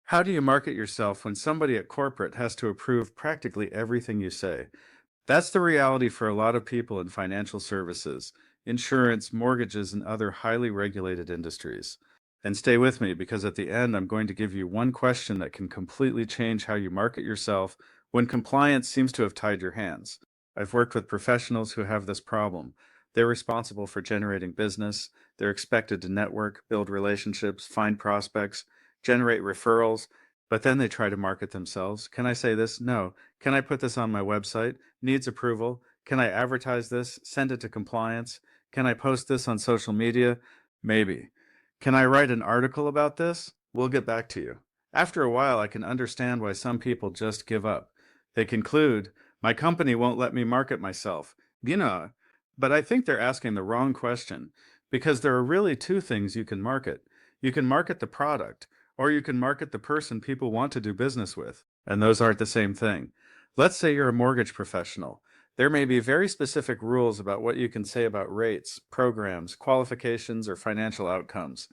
How do you market yourself when somebody at corporate has to approve practically everything you say? That's the reality for a lot of people in financial services, insurance, mortgages, and other highly regulated industries. And stay with me because at the end, I'm going to give you one question that can completely change how you market yourself when compliance seems to have tied your hands. I've worked with professionals who have this problem. They're responsible for generating business, they're expected to network, build relationships, find prospects, generate referrals, but then they try to market themselves. Can I say this? No. Can I put this on my website? Needs approval. Can I advertise this? Send it to compliance. Can I post this on social media? Maybe. Can I write an article about this? We'll get back to you. After a while, I can understand why some people just give up. They conclude, my company won't let me market myself. But I think they're asking the wrong question because there are really two things you can market. You can market the product, or you can market the person people want to do business with, and those aren't the same thing. Let's say you're a mortgage professional. There may be very specific rules about what you can say about rates, programs, qualifications, or financial outcomes.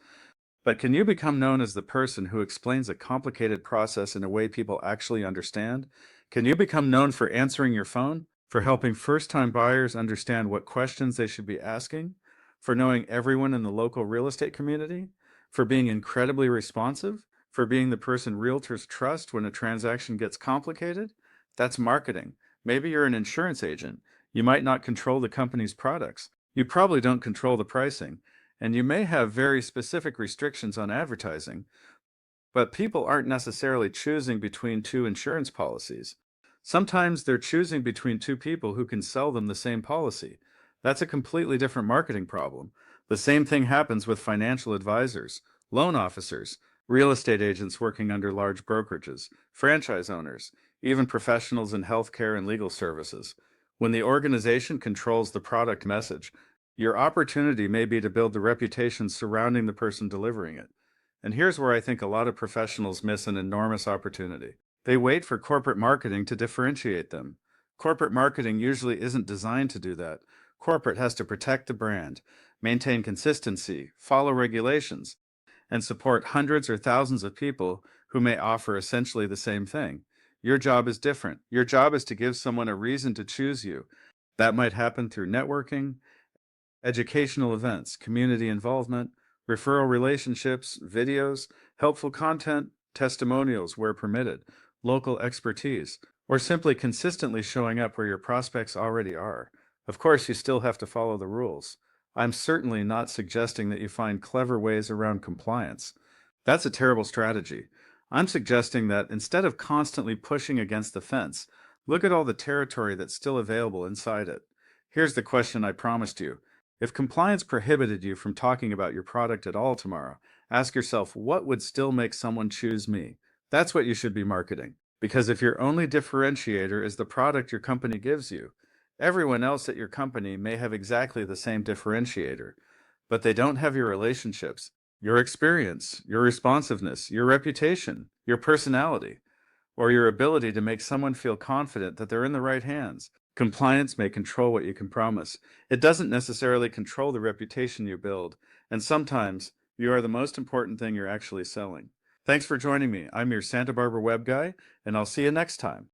But can you become known as the person who explains a complicated process in a way people actually understand? Can you become known for answering your phone, for helping first-time buyers understand what questions they should be asking, for knowing everyone in the local real estate community, for being incredibly responsive, for being the person realtors trust when a transaction gets complicated? That's marketing. Maybe you're an insurance agent. You might not control the company's products. You probably don't control the pricing. And you may have very specific restrictions on advertising, but people aren't necessarily choosing between two insurance policies. Sometimes they're choosing between two people who can sell them the same policy. That's a completely different marketing problem. The same thing happens with financial advisors, loan officers, real estate agents working under large brokerages, franchise owners, even professionals in healthcare and legal services. When the organization controls the product message, your opportunity may be to build the reputation surrounding the person delivering it. And here's where I think a lot of professionals miss an enormous opportunity. They wait for corporate marketing to differentiate them. Corporate marketing usually isn't designed to do that. Corporate has to protect the brand, maintain consistency, follow regulations, and support hundreds or thousands of people who may offer essentially the same thing. Your job is different. Your job is to give someone a reason to choose you. That might happen through networking, educational events, community involvement, referral relationships, videos, helpful content, testimonials where permitted, local expertise, or simply consistently showing up where your prospects already are. Of course, you still have to follow the rules. I'm certainly not suggesting that you find clever ways around compliance. That's a terrible strategy. I'm suggesting that instead of constantly pushing against the fence, look at all the territory that's still available inside it. Here's the question I promised you. If compliance prohibited you from talking about your product at all tomorrow, ask yourself, what would still make someone choose me? That's what you should be marketing. Because if your only differentiator is the product your company gives you, everyone else at your company may have exactly the same differentiator, but they don't have your relationships, your experience, your responsiveness, your reputation, your personality, or your ability to make someone feel confident that they're in the right hands. Compliance may control what you can promise. It doesn't necessarily control the reputation you build, and sometimes you are the most important thing you're actually selling. Thanks for joining me. I'm your Santa Barbara web guy, and I'll see you next time.